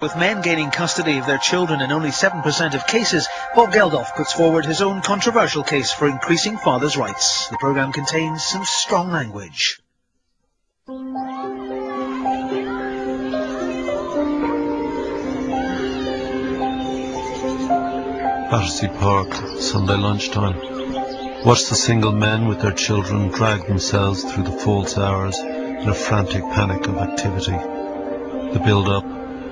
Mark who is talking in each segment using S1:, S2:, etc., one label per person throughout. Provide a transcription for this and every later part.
S1: With men gaining custody of their children in only 7% of cases, Bob Geldof puts forward his own controversial case for increasing fathers' rights. The programme contains some strong language.
S2: Battersea Park, Sunday lunchtime. Watch the single men with their children drag themselves through the false hours in a frantic panic of activity. The build-up,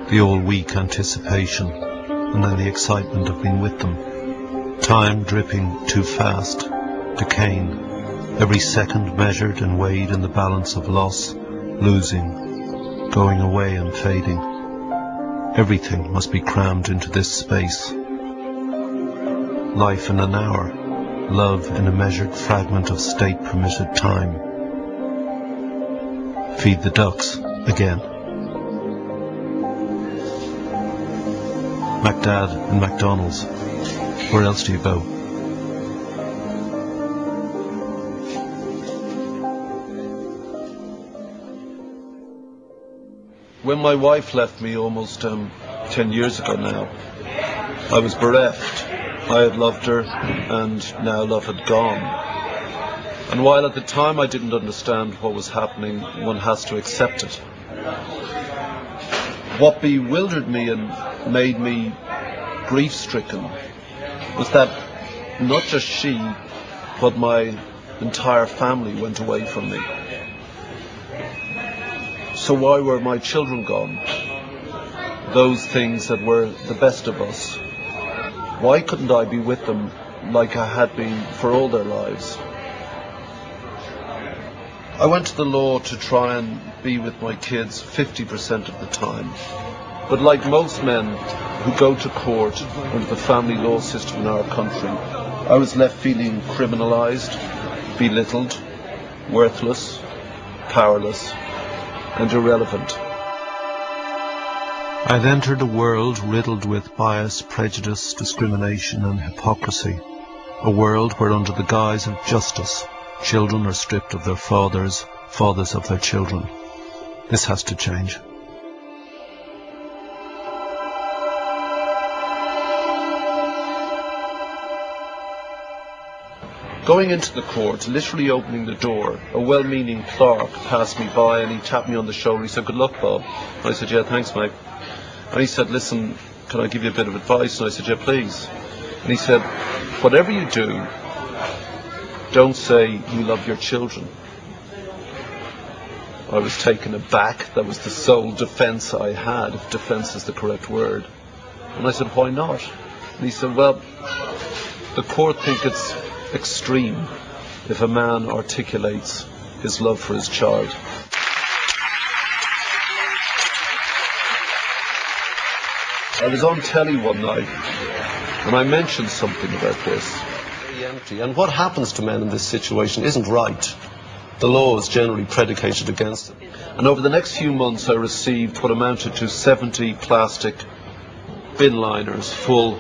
S2: the all-week anticipation, and then the excitement of being with them. Time dripping too fast, decaying, every second measured and weighed in the balance of loss, losing, going away and fading. Everything must be crammed into this space. Life in an hour, love in a measured fragment of state-permitted time. Feed the ducks again. MacDad and McDonald's. Where else do you go? When my wife left me almost 10 years ago now, I was bereft. I had loved her, and now love had gone. And while at the time I didn't understand what was happening, one has to accept it. What bewildered me and made me grief-stricken was that not just she, but my entire family went away from me. So why were my children gone? Those things that were the best of us. Why couldn't I be with them like I had been for all their lives? I went to the law to try and be with my kids 50% of the time. But like most men who go to court under the family law system in our country, I was left feeling criminalized, belittled, worthless, powerless, and irrelevant. I'd entered a world riddled with bias, prejudice, discrimination and hypocrisy. A world where under the guise of justice, children are stripped of their fathers, fathers of their children. This has to change. Going into the court, literally opening the door, a well-meaning clerk passed me by and he tapped me on the shoulder. He said, "Good luck, Bob." And I said, "Yeah, thanks, mate." And he said, "Listen, can I give you a bit of advice?" And I said, "Yeah, please." And he said, "Whatever you do, don't say you love your children." I was taken aback. That was the sole defence I had, if defence is the correct word. And I said, "Why not?" And he said, "Well, the court think it's extreme if a man articulates his love for his child." I was on telly one night and I mentioned something about this. Very empty. And what happens to men in this situation isn't right. The law is generally predicated against it. And over the next few months I received what amounted to 70 plastic bin liners full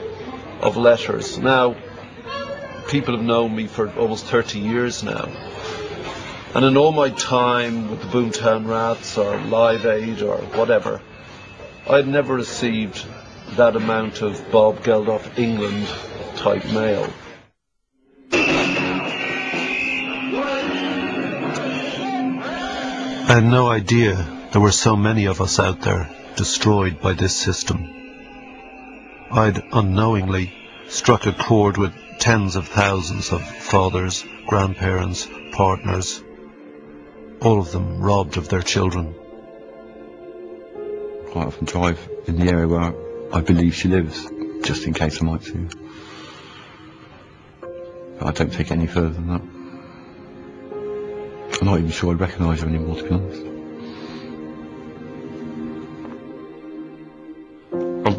S2: of letters. Now, people have known me for almost 30 years now. And in all my time with the Boomtown Rats or Live Aid or whatever, I had never received that amount of Bob Geldof England type mail. I had no idea there were so many of us out there destroyed by this system. I'd unknowingly struck a chord with tens of thousands of fathers, grandparents, partners, all of them robbed of their children.
S3: Quite often drive in the area where I believe she lives, just in case I might see her. But I don't take it any further than that. I'm not even sure I'd recognise her anymore, to be honest.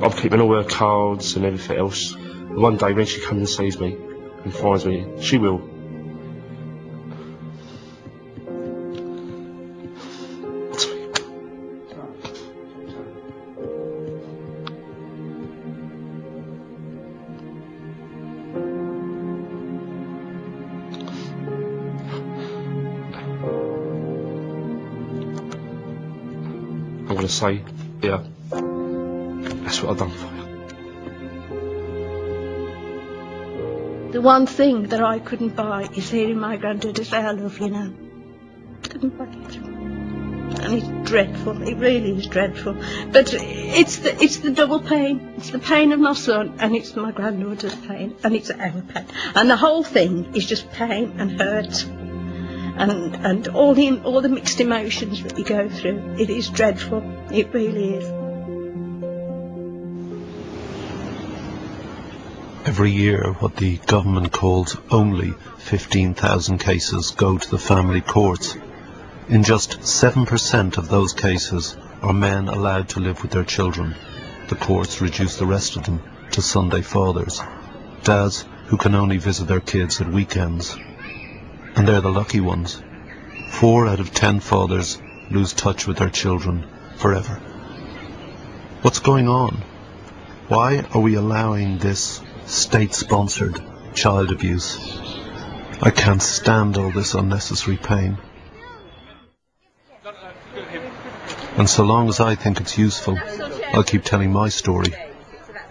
S4: I'm keeping all her cards and everything else. One day when she comes and sees me and finds me, she will. I'm going to say, yeah, what I've done for you.
S5: The one thing that I couldn't buy is hearing my granddaughter say, "I love you" now. Couldn't buy it. And it's dreadful, it really is dreadful. But it's the double pain. It's the pain of my son, and it's my granddaughter's pain, and it's our pain. And the whole thing is just pain and hurt. And all the mixed emotions that you go through. It is dreadful. It really is.
S2: Every year, what the government calls only 15,000 cases go to the family courts. In just 7% of those cases are men allowed to live with their children. The courts reduce the rest of them to Sunday fathers, dads who can only visit their kids at weekends. And they're the lucky ones. 4 out of 10 fathers lose touch with their children forever. What's going on? Why are we allowing this state-sponsored child abuse? I can't stand all this unnecessary pain. And so long as I think it's useful, I'll keep telling my story,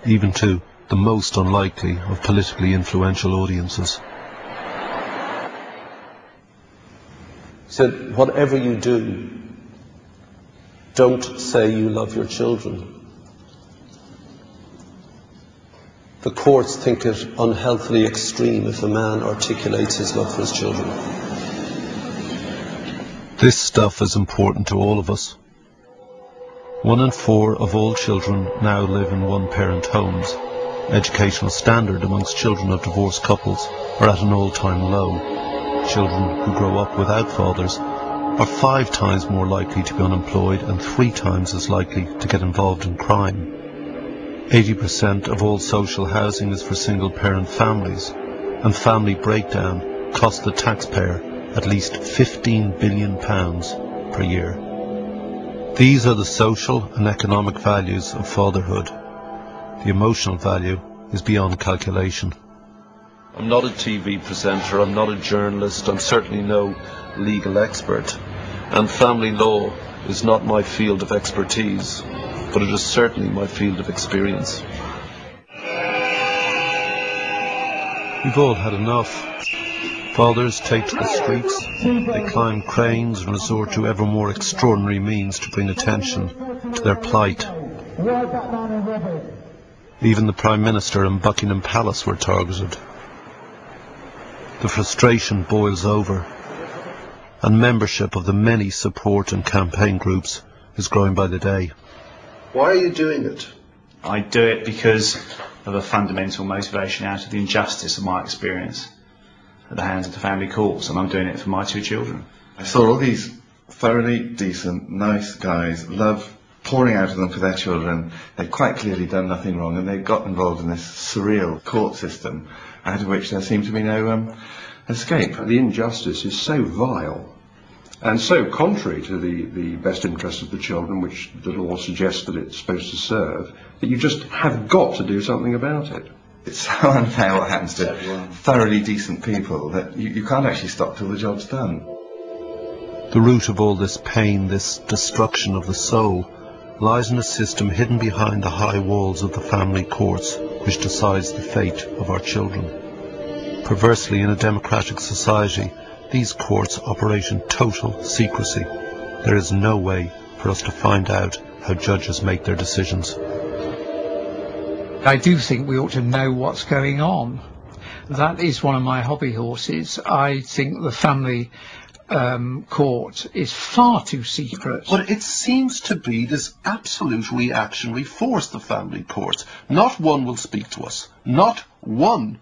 S2: even to the most unlikely of politically influential audiences. He said, whatever you do, don't say you love your children. The courts think it unhealthily extreme if a man articulates his love for his children. This stuff is important to all of us. 1 in 4 of all children now live in one-parent homes. Educational standard amongst children of divorced couples are at an all-time low. Children who grow up without fathers are 5 times more likely to be unemployed and 3 times as likely to get involved in crime. 80% of all social housing is for single-parent families, and family breakdown costs the taxpayer at least £15 billion per year. These are the social and economic values of fatherhood. The emotional value is beyond calculation. I'm not a TV presenter, I'm not a journalist, I'm certainly no legal expert, and family law is not my field of expertise, but it is certainly my field of experience. We've all had enough. Fathers take to the streets, they climb cranes and resort to ever more extraordinary means to bring attention to their plight. Even the Prime Minister and Buckingham Palace were targeted. The frustration boils over, and membership of the many support and campaign groups is growing by the day. Why are you doing it?
S6: I do it because of a fundamental motivation out of the injustice of my experience at the hands of the family courts, and I'm doing it for my 2 children.
S7: I saw all these thoroughly decent, nice guys, love pouring out of them for their children. They'd quite clearly done nothing wrong, and they got involved in this surreal court system, out of which there seemed to be no escape.
S8: The injustice is so vile and so contrary to the best interests of the children, which the law suggests that it's supposed to serve, that you just have got to do something about it.
S7: It's so unfair what happens to thoroughly decent people that you can't actually stop till the job's done.
S2: The root of all this pain, this destruction of the soul, lies in a system hidden behind the high walls of the family courts, which decides the fate of our children. Perversely, in a democratic society, these courts operate in total secrecy. There is no way for us to find out how judges make their decisions.
S9: I do think we ought to know what's going on. That is one of my hobby horses. I think the family court is far too secret.
S2: But it seems to be this absolute reactionary force, the family courts. Not one will speak to us. Not one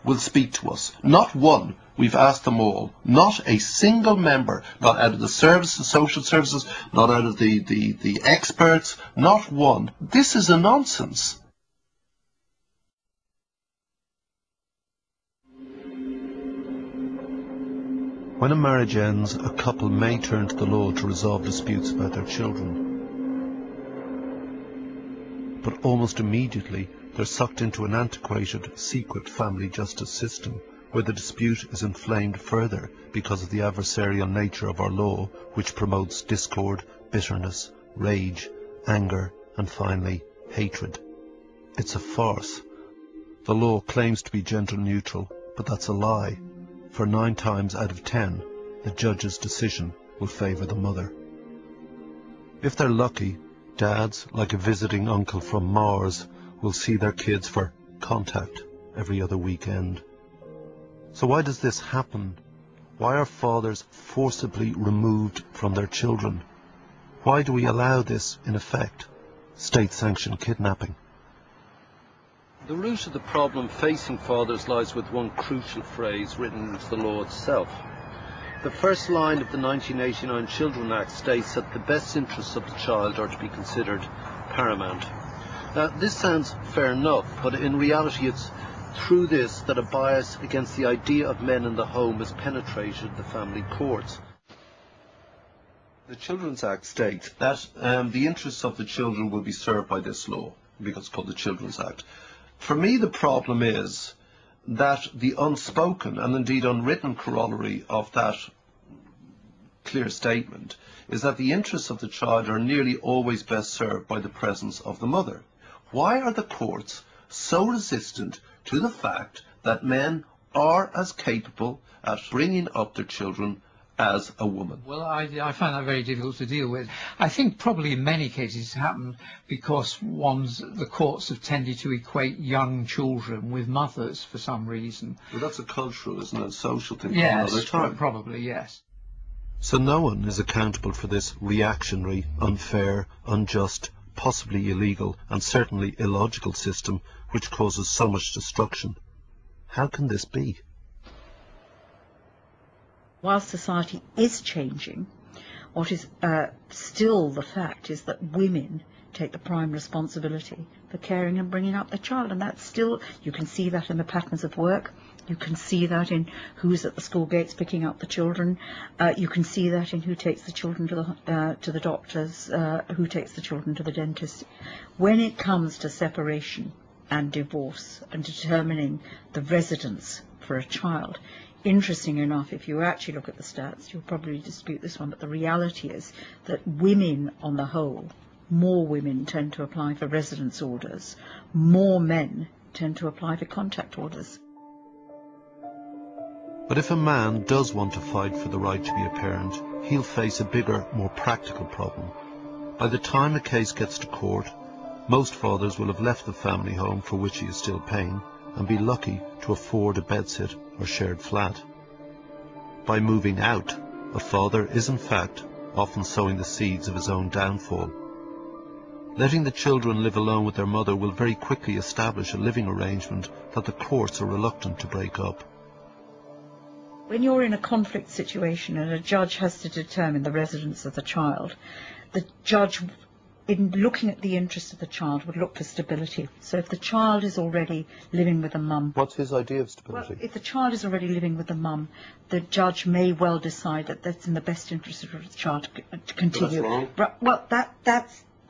S2: will speak to us. Not one. We've asked them all. Not a single member, not out of the services, social services, not out of the experts, not one. This is a nonsense. When a marriage ends, a couple may turn to the law to resolve disputes about their children. But almost immediately, they're sucked into an antiquated, secret family justice system, where the dispute is inflamed further because of the adversarial nature of our law, which promotes discord, bitterness, rage, anger, and finally, hatred. It's a farce. The law claims to be gender neutral, but that's a lie. For 9 times out of 10, the judge's decision will favour the mother. If they're lucky, dads, like a visiting uncle from Mars, will see their kids for contact every other weekend. So why does this happen? Why are fathers forcibly removed from their children? Why do we allow this, in effect, state-sanctioned kidnapping? The root of the problem facing fathers lies with one crucial phrase written into the law itself. The first line of the 1989 Children Act states that the best interests of the child are to be considered paramount. Now, this sounds fair enough, but in reality it's through this that a bias against the idea of men in the home has penetrated the family courts. The Children's Act states that the interests of the children will be served by this law, because it's called the Children's Act. For me, the problem is that the unspoken and indeed unwritten corollary of that clear statement is that the interests of the child are nearly always best served by the presence of the mother. Why are the courts so resistant to the fact that men are as capable at bringing up their children as a woman?
S9: Well, I find that very difficult to deal with. I think probably in many cases it's happened because the courts have tended to equate young children with mothers for some reason.
S2: Well, that's a cultural, isn't it? A social thing.
S9: Yes,
S2: another time.
S9: Probably, yes.
S2: So no one is accountable for this reactionary, unfair, unjust, possibly illegal, and certainly illogical system which causes so much destruction. How can this be?
S10: While society is changing, what is still the fact is that women take the prime responsibility for caring and bringing up their child, and that's still, you can see that in the patterns of work, you can see that in who's at the school gates picking up the children, you can see that in who takes the children to the doctors, who takes the children to the dentist. When it comes to separation and divorce and determining the residence for a child, interesting enough, if you actually look at the stats, you'll probably dispute this one, but the reality is that women on the whole, more women tend to apply for residence orders, more men tend to apply for contact orders.
S2: But if a man does want to fight for the right to be a parent, he'll face a bigger, more practical problem. By the time a case gets to court, most fathers will have left the family home for which he is still paying, and be lucky to afford a bedsit or shared flat. By moving out, a father is in fact often sowing the seeds of his own downfall. Letting the children live alone with their mother will very quickly establish a living arrangement that the courts are reluctant to break up.
S10: When you're in a conflict situation and a judge has to determine the residence of the child, the judge, in looking at the interest of the child, would look for stability. So if the child is already living with a mum...
S2: What's his idea of stability?
S10: Well, if the child is already living with the mum, the judge may well decide that that's in the best interest of the child to continue.
S2: But that's wrong.
S10: Well,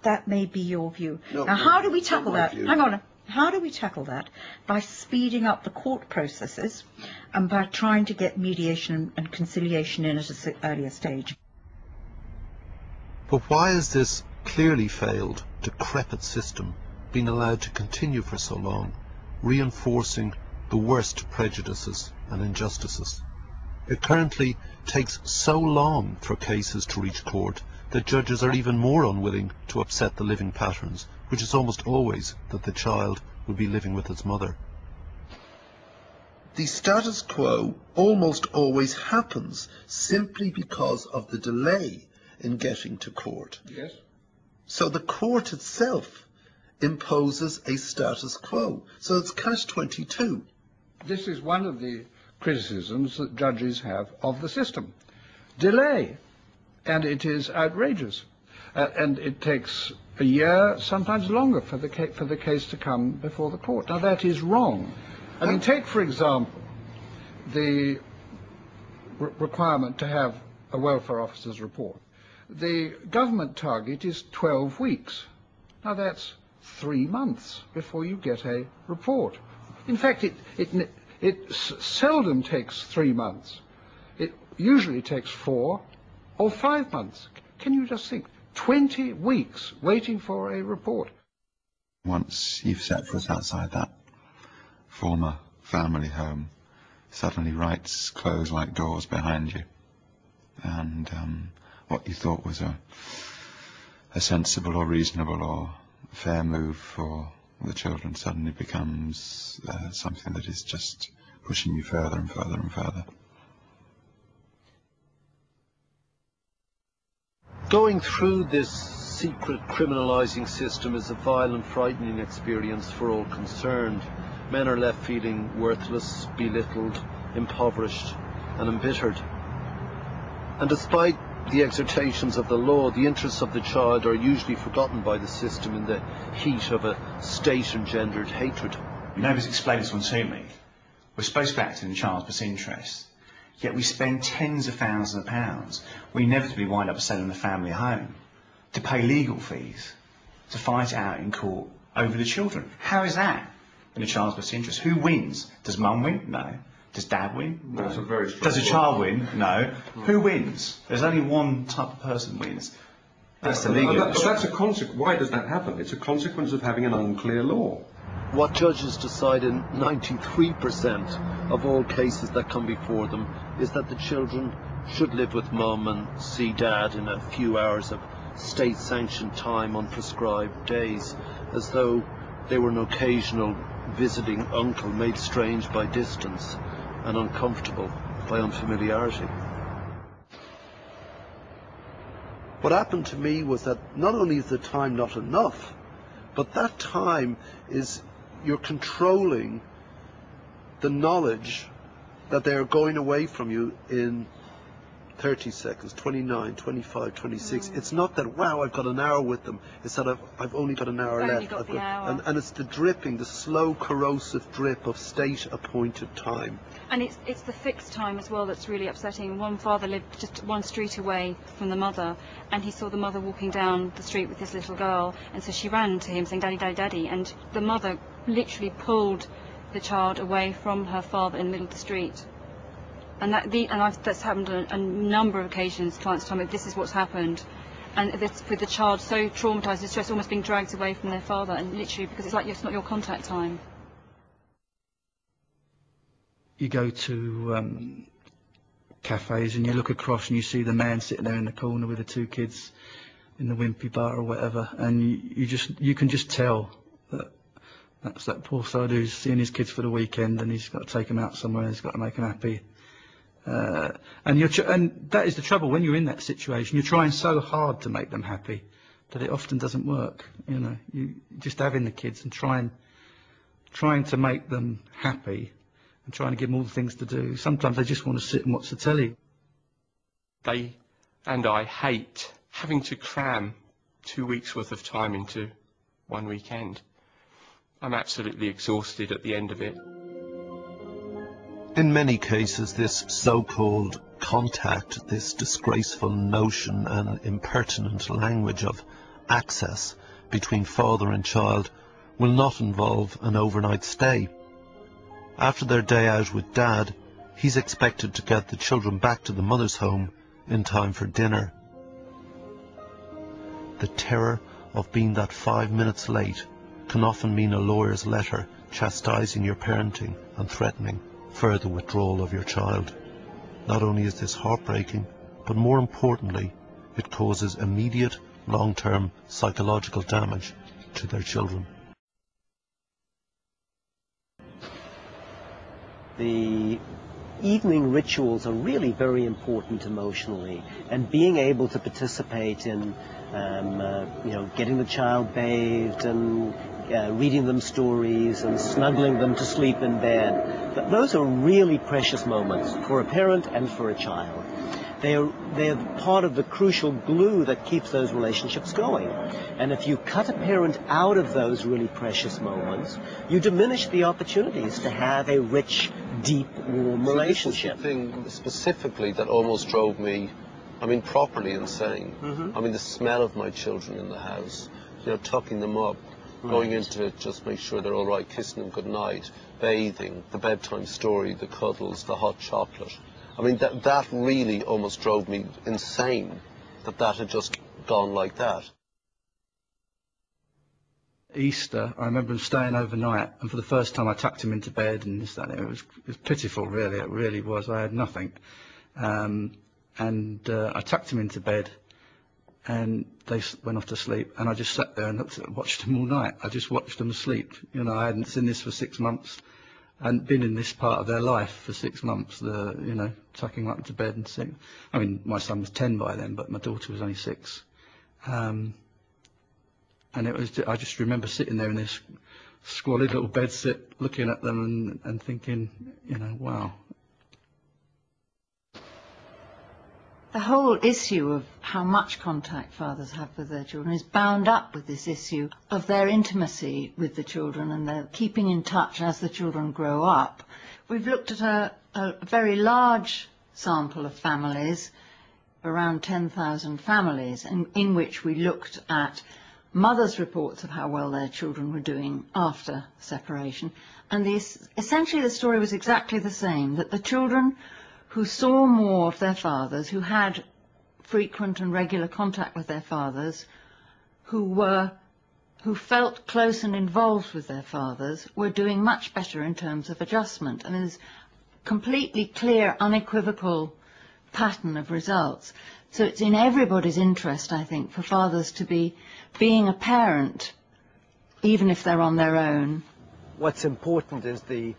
S10: that may be your view.
S2: No,
S10: now, how do we tackle that?
S2: View.
S10: Hang on. How do we tackle that? By speeding up the court processes and by trying to get mediation and conciliation in at an earlier stage.
S2: But why has this clearly failed, decrepit system been allowed to continue for so long, reinforcing the worst prejudices and injustices? It currently takes so long for cases to reach court that judges are even more unwilling to upset the living patterns, which is almost always that the child will be living with its mother. The status quo almost always happens simply because of the delay in getting to court.
S8: Yes.
S2: So the court itself imposes a status quo. So it's catch-22.
S8: This is one of the criticisms that judges have of the system. Delay. And it is outrageous. And it takes a year, sometimes longer, for the case to come before the court. Now, that is wrong. I mean, take, for example, the requirement to have a welfare officer's report. The government target is 12 weeks. Now, that's 3 months before you get a report. In fact, it seldom takes 3 months. It usually takes 4 or 5 months. Can you just think? 20 weeks waiting for a report.
S3: Once you've set foot outside that former family home, suddenly rights close like doors behind you, and what you thought was a sensible or reasonable or fair move for the children suddenly becomes something that is just pushing you further and further and further.
S2: Going through this secret criminalising system is a violent, frightening experience for all concerned. Men are left feeling worthless, belittled, impoverished and embittered. And despite the exhortations of the law, the interests of the child are usually forgotten by the system in the heat of a state-engendered hatred.
S6: Nobody's explained this one to me. We're supposed to be acting in the child's best interest, yet we spend tens of thousands of pounds. We inevitably wind up selling the family home to pay legal fees, to fight out in court over the children. How is that in the child's best interest? Who wins? Does mum win? No. Does dad win? No.
S4: That's a very strong
S6: Does a
S4: point.
S6: child win? No. Who wins? There's only one type of person wins. That's the legal.
S4: But that's a consequence. Why does that happen? It's a consequence of having an unclear law.
S2: What judges decide in 93% of all cases that come before them is that the children should live with mum and see dad in a few hours of state-sanctioned time on prescribed days, as though they were an occasional visiting uncle made strange by distance and uncomfortable by unfamiliarity. What happened to me was that not only is the time not enough, but that time is you're controlling the knowledge that they are going away from you in 30 seconds, 29, 25, 26. It's not that, wow, I've got an hour with them. It's that I've only got an hour left. And it's the dripping, the slow, corrosive drip of state-appointed time.
S11: And it's the fixed time as well that's really upsetting. One father lived just one street away from the mother, and he saw the mother walking down the street with this little girl, and so she ran to him saying, "Daddy, Daddy, Daddy," and the mother literally pulled the child away from her father in the middle of the street. And that's happened on a number of occasions. Clients tell me this is what's happened, and this, with the child so traumatised, distressed, almost being dragged away from their father, and literally because it's like it's not your contact time.
S12: You go to cafes and you look across and you see the man sitting there in the corner with the two kids in the wimpy bar or whatever, and you can just tell that that's that poor sod who's seeing his kids for the weekend, and he's got to take them out somewhere, and he's got to make them happy. And that is the trouble when you're in that situation. You're trying so hard to make them happy that it often doesn't work. You know, you just having the kids and trying to make them happy and trying to give them all the things to do. Sometimes they just want to sit and watch the telly.
S13: They and I hate having to cram 2 weeks worth of time into one weekend. I'm absolutely exhausted at the end of it.
S2: In many cases, this so-called contact, this disgraceful notion and impertinent language of access between father and child will not involve an overnight stay. After their day out with dad, he's expected to get the children back to the mother's home in time for dinner. The terror of being that 5 minutes late can often mean a lawyer's letter chastising your parenting and threatening further withdrawal of your child. Not only is this heartbreaking, but more importantly, it causes immediate, long-term psychological damage to their children.
S14: The evening rituals are really very important emotionally, and being able to participate in getting the child bathed and reading them stories and snuggling them to sleep in bed. Those are really precious moments for a parent and for a child. They're part of the crucial glue that keeps those relationships going. And if you cut a parent out of those really precious moments, you diminish the opportunities to have a rich, deep, warm relationship.
S2: This is the thing specifically that almost drove me, properly insane. The smell of my children in the house, tucking them up, going in to just make sure they're all right, kissing them goodnight, bathing, the bedtime story, the cuddles, the hot chocolate. That really almost drove me insane, that had just gone like that.
S12: Easter, I remember him staying overnight, and for the first time I tucked him into bed, and this, that, and it was pitiful, really. It really was. I had nothing, and I tucked him into bed, and they went off to sleep, and I just sat there and watched them all night. I just watched them asleep. You know, I hadn't seen this for 6 months. I hadn't been in this part of their life for 6 months. You know, tucking them up into bed and seeing. I mean, my son was 10 by then, but my daughter was only 6. And it was, I just remember sitting there in this squalid little bedsit, looking at them and thinking, you know, wow.
S10: The whole issue of how much contact fathers have with their children is bound up with this issue of their intimacy with the children and their keeping in touch as the children grow up. We've looked at a very large sample of families, around 10,000 families, in which we looked at mothers' reports of how well their children were doing after separation. And essentially the story was exactly the same, that the children who saw more of their fathers, who had frequent and regular contact with their fathers, who felt close and involved with their fathers, were doing much better in terms of adjustment. I mean, there's a completely clear, unequivocal pattern of results. So it's in everybody's interest, I think, for fathers to be being a parent, even if they're on their own.
S14: What's important is the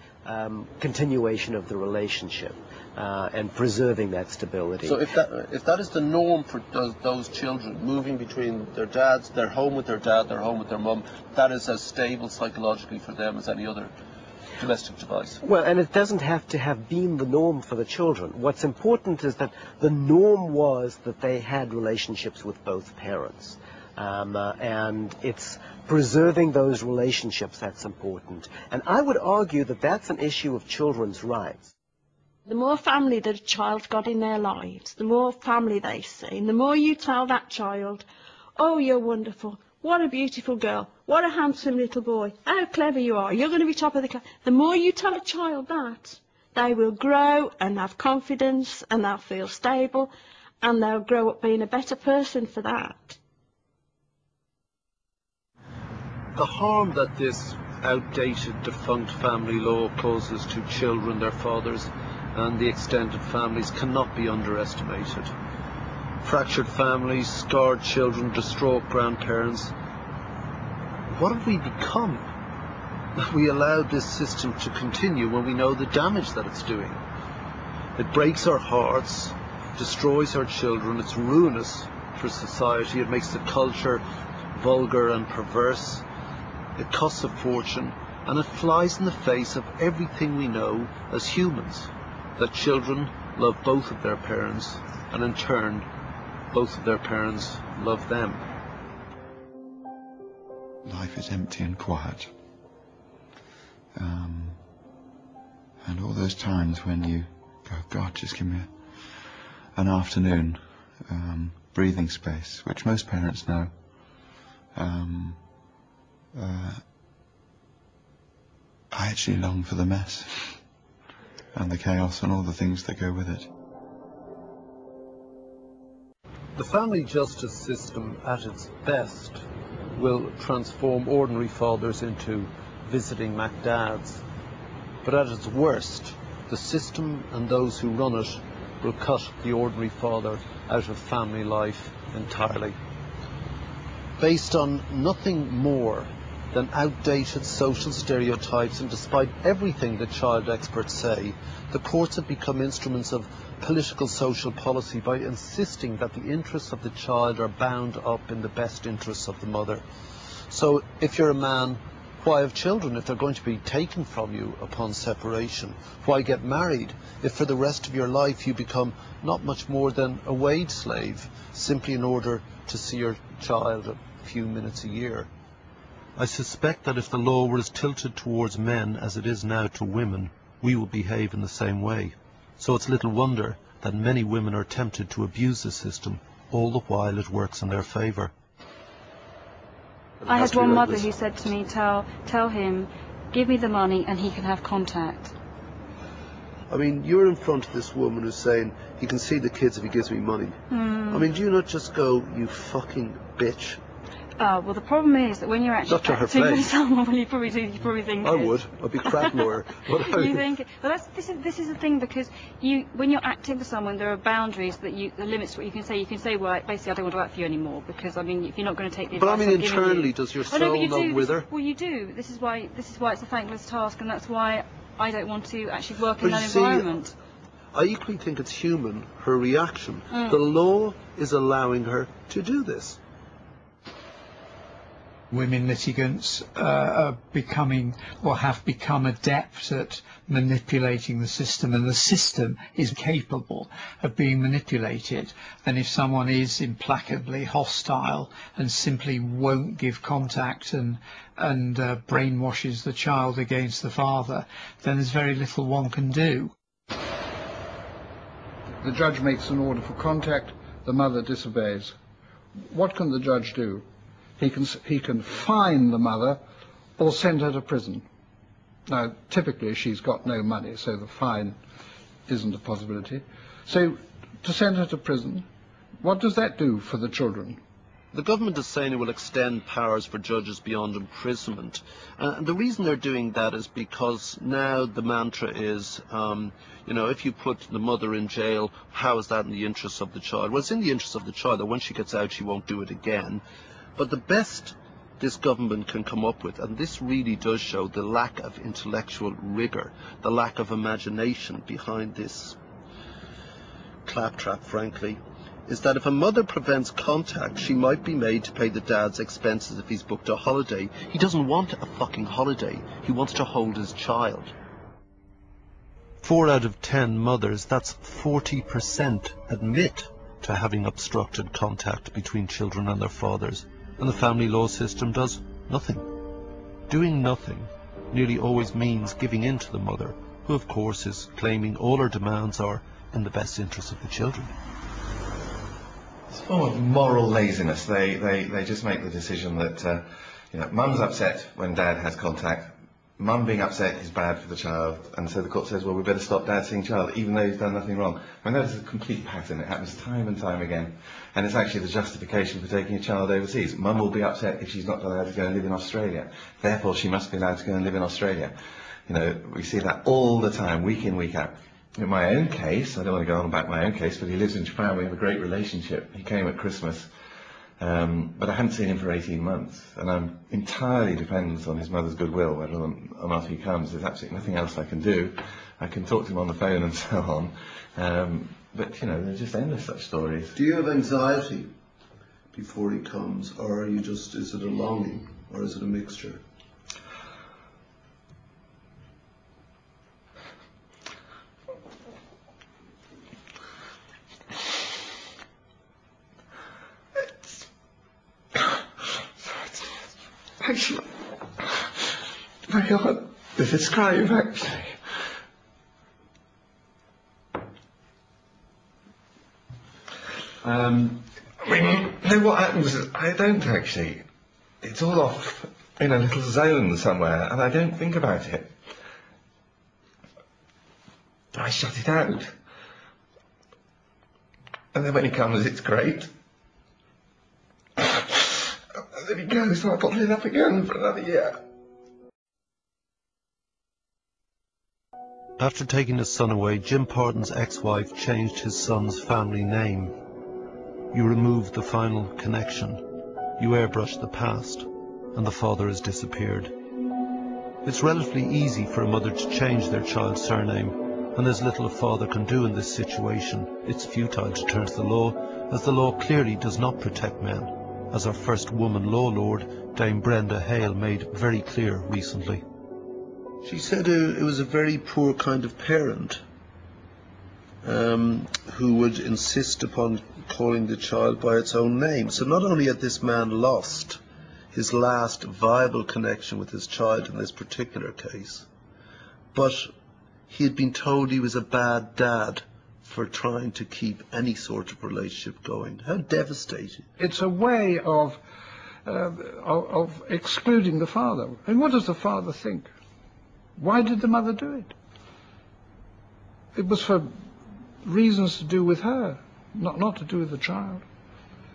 S14: continuation of the relationship and preserving that stability.
S2: So if that is the norm for those children, moving between their dads, their home with their dad, their home with their mum, that is as stable psychologically for them as any other domestic device.
S14: Well, and it doesn't have to have been the norm for the children. What's important is that the norm was that they had relationships with both parents. And it's preserving those relationships that's important. And I would argue that that's an issue of children's rights.
S5: The more family that a child's got in their lives, the more family they see, and the more you tell that child, oh, you're wonderful, what a beautiful girl, what a handsome little boy, how clever you are, you're going to be top of the class. The more you tell a child that, they will grow and have confidence and they'll feel stable and they'll grow up being a better person for that.
S2: The harm that this outdated, defunct family law causes to children, their fathers, and the extended families cannot be underestimated. Fractured families, scarred children, distraught grandparents. What have we become? We allowed this system to continue when we know the damage that it's doing. It breaks our hearts, destroys our children, it's ruinous for society, it makes the culture vulgar and perverse. It costs a fortune, and it flies in the face of everything we know as humans, that children love both of their parents, and in turn, both of their parents love them.
S3: Life is empty and quiet. And all those times when you go, God, just give me an afternoon, breathing space, which most parents know. I actually long for the mess and the chaos and all the things that go with it.
S2: The family justice system at its best will transform ordinary fathers into visiting MacDads. But at its worst, the system and those who run it will cut the ordinary father out of family life entirely. Based on nothing more than outdated social stereotypes, and despite everything that child experts say, the courts have become instruments of political social policy by insisting that the interests of the child are bound up in the best interests of the mother. So if you're a man, why have children if they're going to be taken from you upon separation? Why get married if for the rest of your life you become not much more than a wage slave, simply in order to see your child a few minutes a year? I suspect that if the law were as tilted towards men as it is now to women, we will behave in the same way. So it's little wonder that many women are tempted to abuse the system, all the while it works in their favour.
S11: I had one mother who said to me, tell him, give me the money and he can have contact.
S2: I mean, you're in front of this woman who's saying, he can see the kids if he gives me money. I mean, do you not just go, you fucking bitch?
S11: Well, the problem is that when you're actually
S2: Not to her
S11: acting with
S2: face.
S11: someone, well, you probably think
S2: I
S11: it.
S2: would. I'd be a crap lawyer.
S11: You think, well, this is the thing, because when you're acting for someone, there are boundaries the limits to what you can say. You can say, well, basically, I don't want to work for you anymore, because I mean, if you're not going to take the advice
S2: But I mean,
S11: I'm giving
S2: internally,
S11: you,
S2: does your
S11: oh, no,
S2: soul
S11: but you
S2: not
S11: do.
S2: wither?
S11: Well, you do. This is why it's a thankless task, and that's why I don't want to actually work
S2: But
S11: in that
S2: you see,
S11: environment.
S2: I equally think it's human, her reaction.
S11: Mm.
S2: The law is allowing her to do this.
S9: Women litigants are becoming, or have become, adept at manipulating the system, and the system is capable of being manipulated. And if someone is implacably hostile and simply won't give contact and brainwashes the child against the father, then there's very little one can do.
S8: The judge makes an order for contact, the mother disobeys. What can the judge do? He can fine the mother or send her to prison. Now, typically she's got no money, so the fine isn't a possibility. So, to send her to prison, what does that do for the children?
S2: The government is saying it will extend powers for judges beyond imprisonment. And the reason they're doing that is because now the mantra is, if you put the mother in jail, how is that in the interests of the child? Well, it's in the interests of the child that when she gets out, she won't do it again. But the best this government can come up with, and this really does show the lack of intellectual rigour, the lack of imagination behind this claptrap, frankly, is that if a mother prevents contact, she might be made to pay the dad's expenses if he's booked a holiday. He doesn't want a fucking holiday. He wants to hold his child. 4 out of 10 mothers, that's 40%, admit to having obstructed contact between children and their fathers. And the family law system does nothing. Doing nothing nearly always means giving in to the mother, who of course is claiming all her demands are in the best interest of the children.
S7: It's a form of moral laziness. They just make the decision that, mum's upset when dad has contact. Mum being upset is bad for the child, and so the court says, well, we better stop dad seeing child, even though he's done nothing wrong. I mean, that is a complete pattern. It happens time and time again. And it's actually the justification for taking a child overseas. Mum will be upset if she's not allowed to go and live in Australia. Therefore, she must be allowed to go and live in Australia. We see that all the time, week in, week out. In my own case, I don't want to go on about my own case, but he lives in Japan. We have a great relationship. He came at Christmas. But I haven't seen him for 18 months, and I'm entirely dependent on his mother's goodwill whether or not he comes. There's absolutely nothing else I can do. I can talk to him on the phone and so on. But, there's just endless such stories.
S2: Do you have anxiety before he comes, or is it a longing, or is it a mixture?
S8: Actually, very hard to describe, actually. What happens is I don't actually. It's all off in a little zone somewhere, and I don't think about it. I shut it out. And then when he comes, it's great. And then he goes, so I bottle it up again for another year.
S2: After taking his son away, Jim Parton's ex-wife changed his son's family name. You remove the final connection. You airbrush the past, and the father has disappeared. It's relatively easy for a mother to change their child's surname, and there's little a father can do in this situation. It's futile to turn to the law, as the law clearly does not protect men, as our first woman law lord, Dame Brenda Hale, made very clear recently. She said it was a very poor kind of parent who would insist upon calling the child by its own name. So not only had this man lost his last viable connection with his child in this particular case, but he had been told he was a bad dad for trying to keep any sort of relationship going. How devastating.
S8: It's a way of excluding the father. And what does the father think? Why did the mother do it? It was for reasons to do with her, not to do with the child.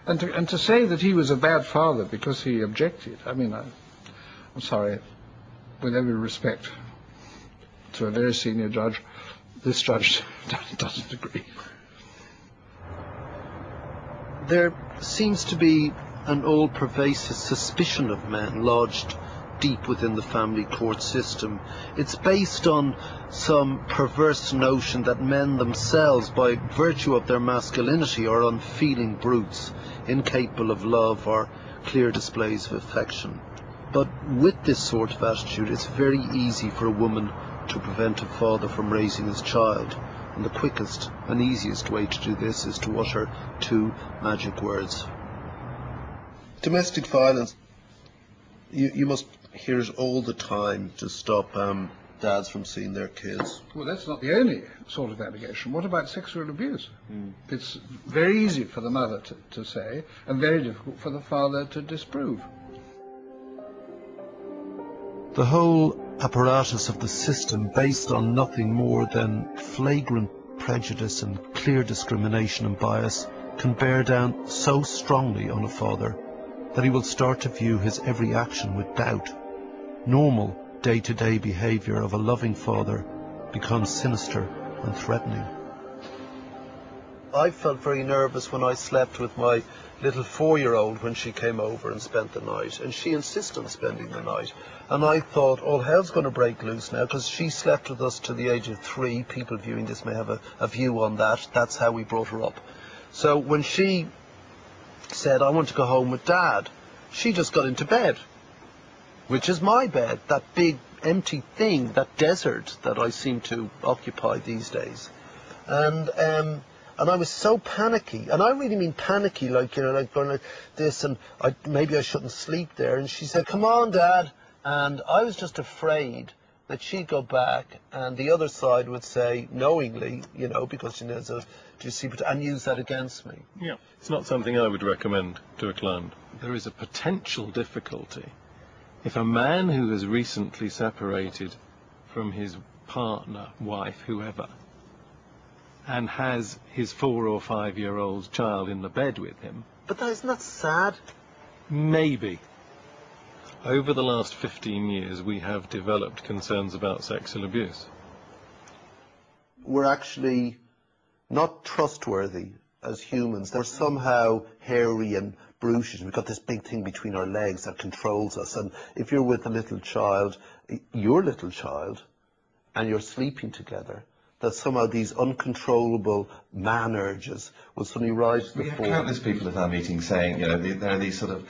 S8: And to say that he was a bad father because he objected, I mean, I'm sorry, with every respect to a very senior judge, this judge doesn't agree.
S2: There seems to be an all-pervasive suspicion of men lodged deep within the family court system. It's based on some perverse notion that men themselves, by virtue of their masculinity, are unfeeling brutes, incapable of love or clear displays of affection. But with this sort of attitude, it's very easy for a woman to prevent a father from raising his child. And the quickest and easiest way to do this is to utter two magic words. Domestic violence. You must hear it all the time to stop dads from seeing their kids.
S8: Well, that's not the only sort of allegation. What about sexual abuse? It's very easy for the mother to say, and very difficult for the father to disprove.
S2: The whole apparatus of the system, based on nothing more than flagrant prejudice and clear discrimination and bias, can bear down so strongly on a father that he will start to view his every action with doubt. Normal day-to-day behaviour of a loving father becomes sinister and threatening. I felt very nervous when I slept with my little 4-year-old when she came over and spent the night, and she insisted on spending the night. And I thought, oh, hell's going to break loose now, because she slept with us to the age of 3. People viewing this may have a view on that. That's how we brought her up. So when she said, I want to go home with Dad, she just got into bed, which is my bed, that big empty thing, that desert that I seem to occupy these days. And I was so panicky, and I really mean panicky, like, you know, like going like this, and maybe I shouldn't sleep there. And she said, come on, Dad. And I was just afraid that she'd go back, and the other side would say, knowingly, you know, because she knows, do you see, and use that against me.
S15: Yeah, it's not something I would recommend to a client. There is a potential difficulty if a man who has recently separated from his partner, wife, whoever, and has his 4 or 5-year-old child in the bed with him.
S2: But isn't that sad?
S15: Maybe. Over the last 15 years, we have developed concerns about sexual abuse.
S2: We're actually not trustworthy as humans. We're somehow hairy and brutish. We've got this big thing between our legs that controls us. And if you're with a little child, your little child, and you're sleeping together, that somehow these uncontrollable man urges will suddenly rise to the fore.
S7: We have countless people at our meetings saying, you know, there are these sort of,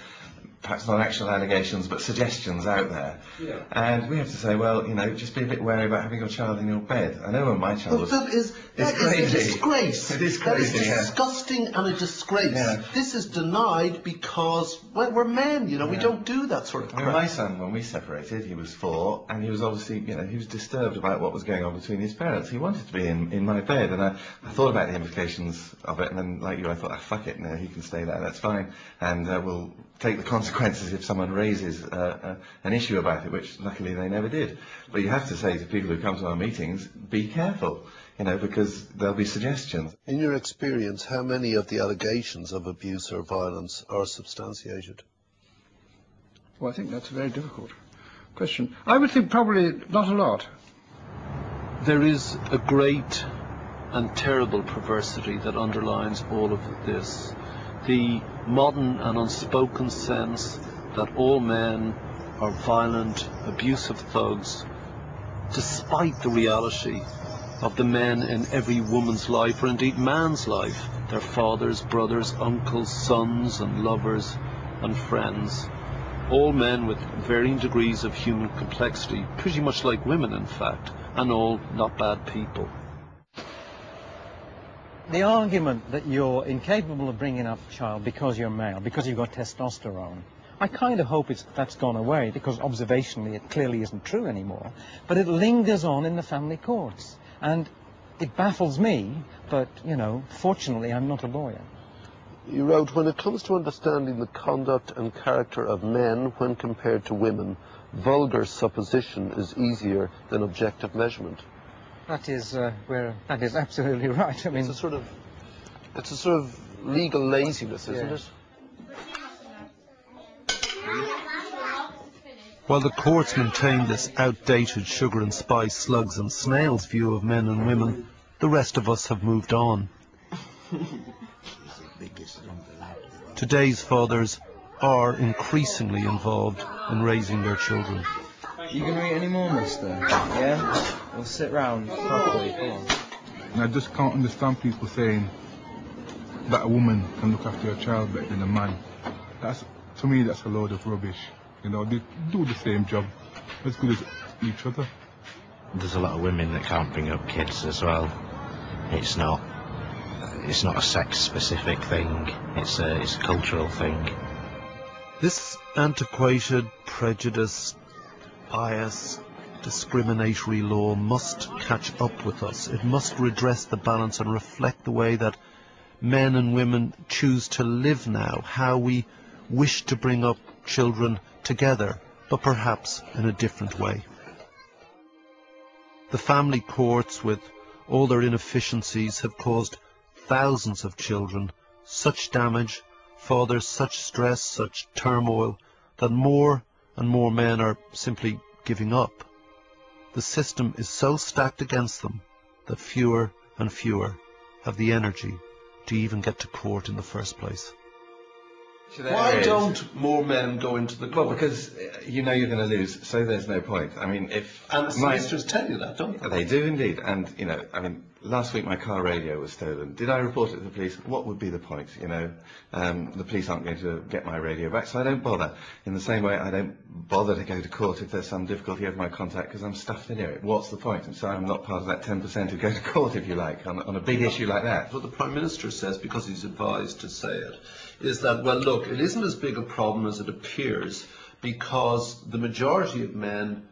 S7: perhaps not actual allegations, but suggestions out there. Yeah. And we have to say, well, you know, just be a bit wary about having your child in your bed. I know when my child was...
S2: That is a disgrace.
S7: It is crazy,
S2: That is disgusting and a disgrace.
S7: Yeah.
S2: This is denied because, well, we're men, you know, we don't do that sort of crap.
S7: I mean, my son, when we separated, he was 4, and he was obviously, you know, he was disturbed about what was going on between his parents. He wanted to be in my bed, and I thought about the implications of it, and then, like you, I thought, fuck it, no, he can stay there, that's fine, and we'll take the consequences if someone raises an issue about it, which luckily they never did. But you have to say to people who come to our meetings, be careful, you know, because there'll be suggestions.
S2: In your experience, how many of the allegations of abuse or violence are substantiated?
S8: Well, I think that's a very difficult question. I would think probably not a lot.
S2: There is a great and terrible perversity that underlines all of this. The modern and unspoken sense that all men are violent, abusive thugs, despite the reality of the men in every woman's life, or indeed man's life, their fathers, brothers, uncles, sons and lovers and friends. All men with varying degrees of human complexity, pretty much like women in fact, and all not bad people.
S16: The argument that you're incapable of bringing up a child because you're male, because you've got testosterone, I kind of hope that's gone away, because observationally it clearly isn't true anymore. But it lingers on in the family courts, and it baffles me, but, you know, fortunately I'm not a lawyer.
S2: You wrote, when it comes to understanding the conduct and character of men when compared to women, vulgar supposition is easier than objective measurement.
S16: That is absolutely right. I mean,
S2: it's a sort of legal laziness, isn't it? While the courts maintain this outdated sugar and spice, slugs and snails view of men and women, the rest of us have moved on. Today's fathers are increasingly involved in raising their children.
S17: You gonna eat any more, mister? Yeah? We'll sit round properly, come on.
S18: I just can't understand people saying that a woman can look after a child better than a man. To me, that's a load of rubbish. You know, they do the same job as good as each other.
S19: There's a lot of women that can't bring up kids as well. It's not a sex-specific thing. It's a cultural thing.
S2: This antiquated, prejudice, bias, discriminatory law must catch up with us. It must redress the balance and reflect the way that men and women choose to live now, how we wish to bring up children together, but perhaps in a different way. The family courts, with all their inefficiencies, have caused thousands of children such damage, fathers such stress, such turmoil, that more and more men are simply giving up. The system is so stacked against them that fewer and fewer have the energy to even get to court in the first place.
S7: Why
S2: don't more men go into the court?
S7: Well, because you know you're going to lose, so there's no point. I mean, if...
S2: And solicitors tell you that, don't they?
S7: They do indeed. And, you know, I mean, last week my car radio was stolen. Did I report it to the police? What would be the point, you know? The police aren't going to get my radio back, so I don't bother. In the same way, I don't bother to go to court if there's some difficulty over my contact, because I'm stuffed in here. What's the point? And so I'm not part of that 10% who go to court, if you like, on a big issue like that.
S2: What the Prime Minister says, because he's advised to say it, is that, well, look, it isn't as big a problem as it appears, because the majority of men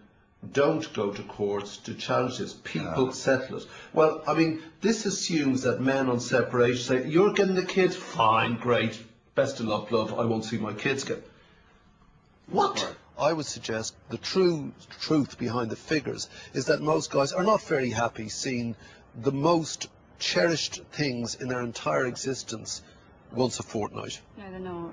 S2: don't go to courts to challenge this. People settle it. Well, I mean, this assumes that men on separation say, you're getting the kids? Fine, great, best of luck, love, I won't see my kids get... What? I would suggest the true truth behind the figures is that most guys are not very happy seeing the most cherished things in their entire existence once a fortnight.
S11: No, they're not.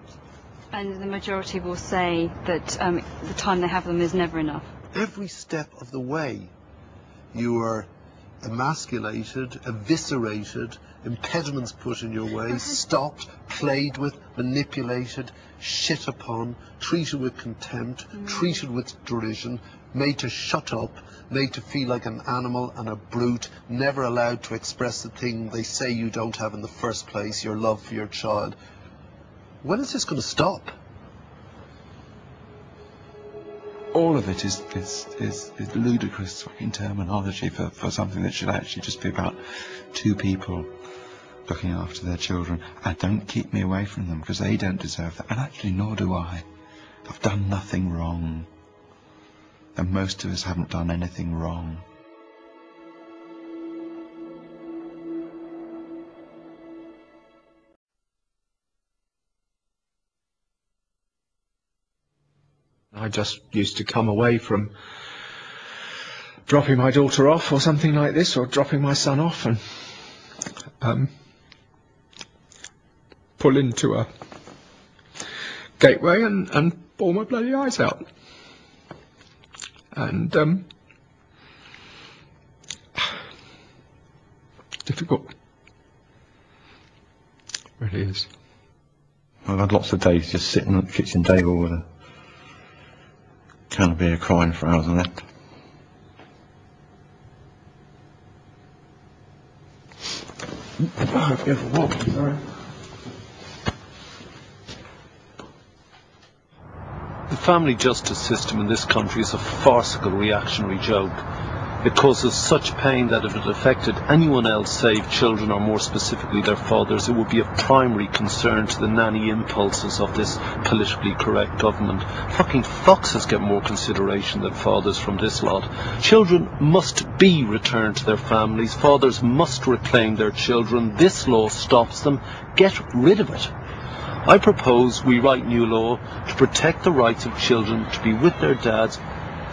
S11: And the majority will say that the time they have them is never enough.
S2: Every step of the way you are emasculated, eviscerated, impediments put in your way, stopped, played with, manipulated, shit upon, treated with contempt, treated with derision, made to shut up, made to feel like an animal and a brute, never allowed to express the thing they say you don't have in the first place, your love for your child. When is this going to stop?
S3: All of it is ludicrous fucking terminology for something that should actually just be about two people looking after their children. And don't keep me away from them, because they don't deserve that. And actually, nor do I. I've done nothing wrong. And most of us haven't done anything wrong.
S20: I just used to come away from dropping my daughter off or something like this, or dropping my son off, and pull into a gateway and bawl my bloody eyes out. And difficult. Really is.
S3: I've had lots of days just sitting at the kitchen table with a can of beer crying for hours on end.
S20: I have to go for a walk, sorry.
S2: The family justice system in this country is a farcical reactionary joke. It causes such pain that if it affected anyone else save children, or more specifically their fathers, it would be of primary concern to the nanny impulses of this politically correct government. Fucking foxes get more consideration than fathers from this lot. Children must be returned to their families. Fathers must reclaim their children. This law stops them. Get rid of it. I propose we write new law to protect the rights of children to be with their dads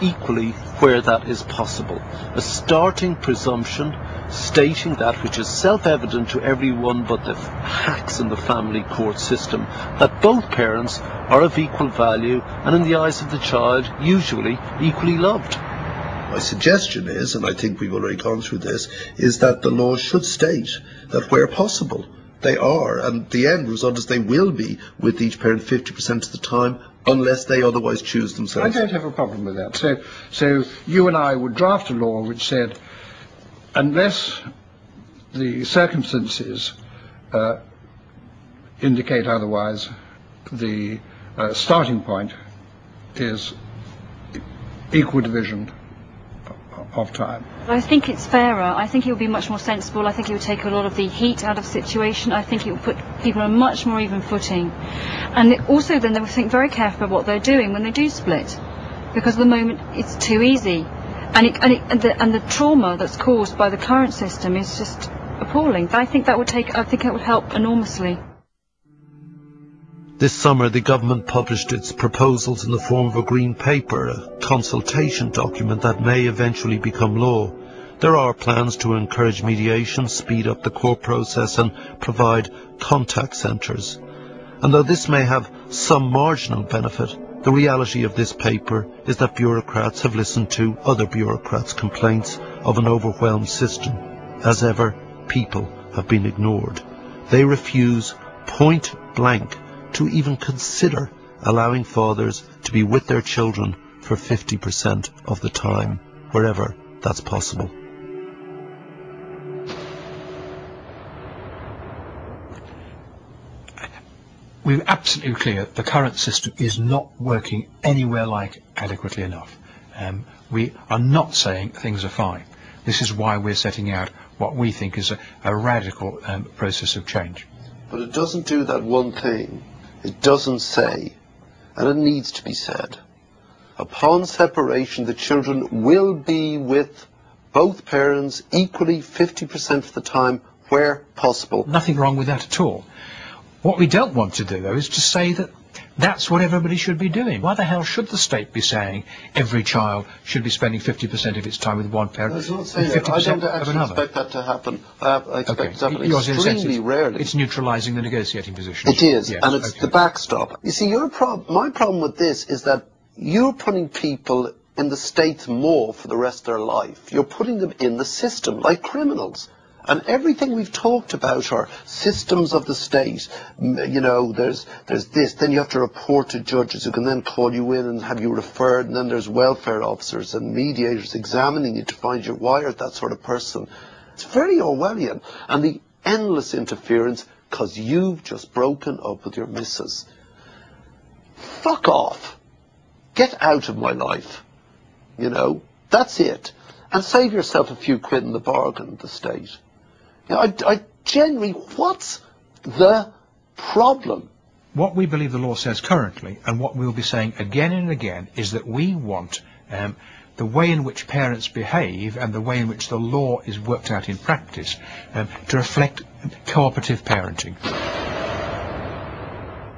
S2: equally where that is possible. A starting presumption stating that which is self-evident to everyone but the hacks in the family court system, that both parents are of equal value and in the eyes of the child usually equally loved.
S21: My suggestion is, and I think we've already gone through this, is that the law should state that where possible they are, and the end result is they will be with each parent 50% of the time, unless they otherwise choose themselves.
S8: I don't have a problem with that. So you and I would draft a law which said, unless the circumstances indicate otherwise, the starting point is equal division of time.
S11: I think it's fairer. I think it would be much more sensible. I think it would take a lot of the heat out of the situation. I think it would put people on a much more even footing. And also then they would think very carefully about what they're doing when they do split. Because at the moment it's too easy. And the trauma that's caused by the current system is just appalling. I think it would help enormously.
S2: This summer, the government published its proposals in the form of a green paper, a consultation document that may eventually become law. There are plans to encourage mediation, speed up the court process and provide contact centres. And though this may have some marginal benefit, the reality of this paper is that bureaucrats have listened to other bureaucrats' complaints of an overwhelmed system. As ever, people have been ignored. They refuse point blank to even consider allowing fathers to be with their children for 50% of the time, wherever that's possible.
S9: We're absolutely clear the current system is not working anywhere like adequately enough. We are not saying things are fine. This is why we're setting out what we think is a radical process of change.
S2: But it doesn't do that one thing. It doesn't say, and it needs to be said, upon separation the children will be with both parents equally 50% of the time where possible.
S9: Nothing wrong with that at all. What we don't want to do, though, is to say that that's what everybody should be doing. Why the hell should the state be saying every child should be spending 50% of its time with one parent and 50% of another?
S2: I don't expect that to happen. I expect it to happen extremely rarely.
S9: It's neutralising the negotiating position.
S2: It is,
S9: yes,
S2: and it's the backstop. You see, my problem with this is that you're putting people in the state's maw for the rest of their life. You're putting them in the system like criminals. And everything we've talked about are systems of the state. You know, there's this, then you have to report to judges who can then call you in and have you referred, and then there's welfare officers and mediators examining you to find you wired, that sort of person. It's very Orwellian. And the endless interference because you've just broken up with your missus. Fuck off. Get out of my life. You know, that's it. And save yourself a few quid in the bargain, the state. You know, I generally, what's the problem?
S9: What we believe the law says currently, and what we'll be saying again and again, is that we want the way in which parents behave and the way in which the law is worked out in practice to reflect cooperative parenting.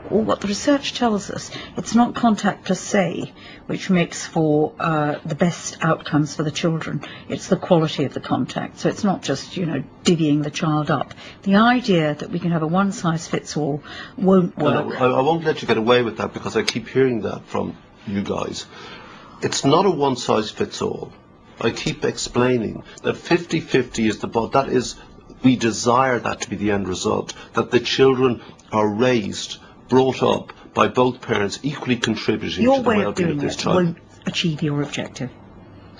S10: Or what the research tells us, it's not contact per se which makes for the best outcomes for the children. It's the quality of the contact. So it's not just, you know, divvying the child up. The idea that we can have a one-size-fits-all won't work.
S2: No, I won't let you get away with that because I keep hearing that from you guys. It's not a one-size-fits-all. I keep explaining that 50-50 is that is, we desire that to be the end result, that the children are raised, brought up by both parents equally contributing to the well-being of this child.
S10: Your way of doing it won't achieve your objective.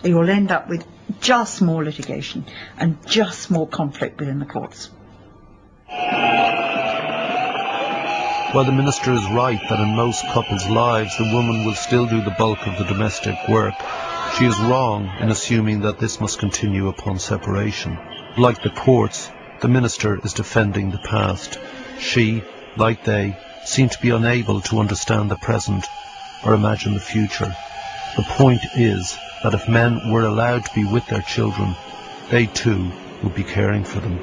S10: You'll end up with just more litigation and just more conflict within the courts.
S2: While the Minister is right that in most couples' lives the woman will still do the bulk of the domestic work, she is wrong in assuming that this must continue upon separation. Like the courts, the Minister is defending the past. She, like they, seem to be unable to understand the present or imagine the future. The point is that if men were allowed to be with their children, they too would be caring for them.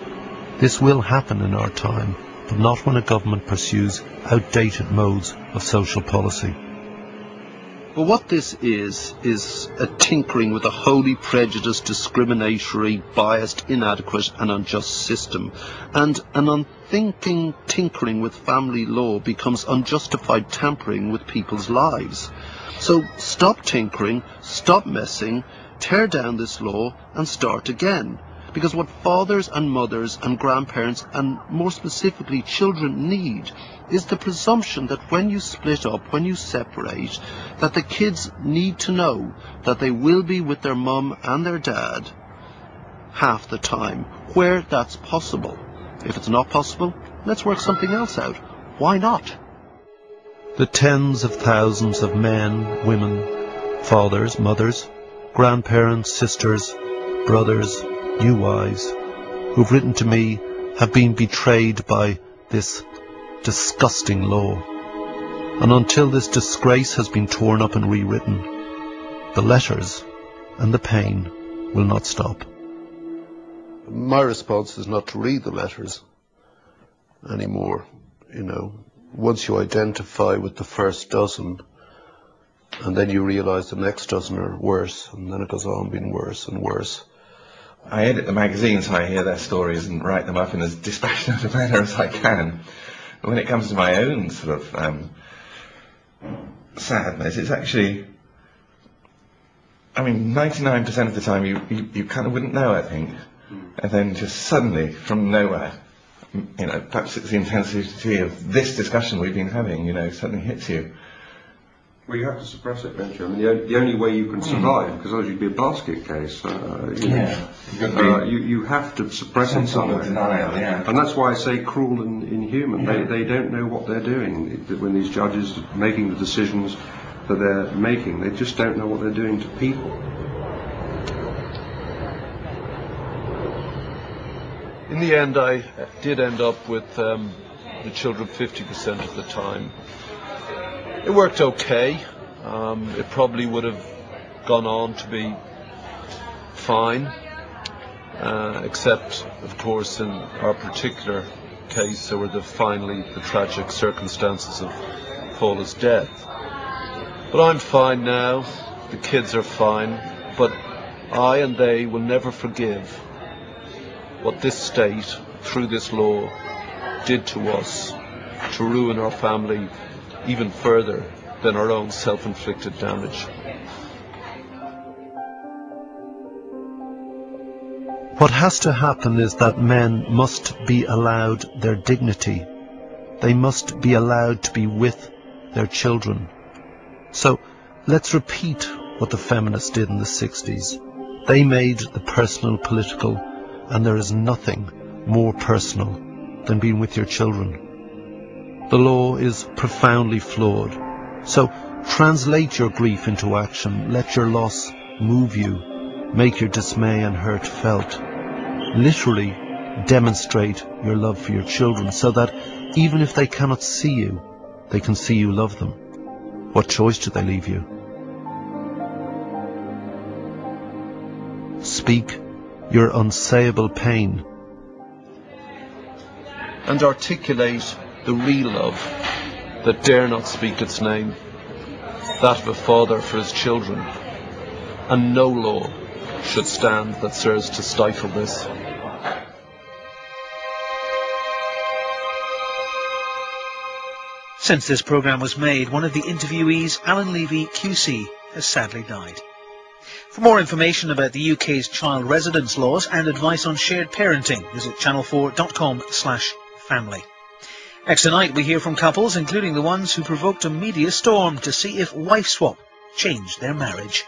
S2: This will happen in our time, but not when a government pursues outdated modes of social policy.
S21: But what this is a tinkering with a wholly prejudiced, discriminatory, biased, inadequate and unjust system. And an unthinking tinkering with family law becomes unjustified tampering with people's lives. So stop tinkering, stop messing, tear down this law and start again. Because what fathers and mothers and grandparents and more specifically children need is the presumption that when you split up, when you separate, that the kids need to know that they will be with their mum and their dad half the time, where that's possible. If it's not possible, let's work something else out. Why not? The tens of thousands of men, women, fathers, mothers, grandparents, sisters, brothers, new wives, who've written to me have been betrayed by this disgusting law. And until this disgrace has been torn up and rewritten, the letters and the pain will not stop. My response is not to read the letters anymore, you know. Once you identify with the first dozen, and then you realise the next dozen are worse, and then it goes on being worse and worse.
S7: I edit the magazine so I hear their stories and write them up in as dispassionate a manner as I can. But when it comes to my own sort of sadness, it's actually, I mean, 99% of the time you kind of wouldn't know, I think. And then just suddenly, from nowhere, you know, perhaps it's the intensity of this discussion we've been having, you know, suddenly hits you.
S1: Well, you have to suppress it, don't you? I mean, the only way you can survive, because otherwise you'd be a basket case. You have to suppress it somewhere.
S7: Denial, yeah.
S1: And that's why I say cruel and inhuman.
S7: Yeah.
S1: They don't know what they're doing when these judges are making the decisions that they're making. They just don't know what they're doing to people.
S21: In the end, I did end up with the children 50% of the time. It worked okay. It probably would have gone on to be fine, except, of course, in our particular case, there were finally the tragic circumstances of Paula's death. But I'm fine now. The kids are fine. But I and they will never forgive what this state, through this law, did to us, to ruin our family even further than our own self-inflicted damage. What has to happen is that men must be allowed their dignity. They must be allowed to be with their children. So let's repeat what the feminists did in the 60s. They made the personal political, and there is nothing more personal than being with your children. The law is profoundly flawed. So translate your grief into action. Let your loss move you. Make your dismay and hurt felt. Literally demonstrate your love for your children so that even if they cannot see you, they can see you love them. What choice do they leave you? Speak your unsayable pain and articulate the real love that dare not speak its name, that of a father for his children, and no law should stand that serves to stifle this.
S22: Since this programme was made, one of the interviewees, Alan Levy QC, has sadly died. For more information about the UK's child residence laws and advice on shared parenting, visit channel4.com/family. Next tonight we hear from couples, including the ones who provoked a media storm to see if wife swap changed their marriage.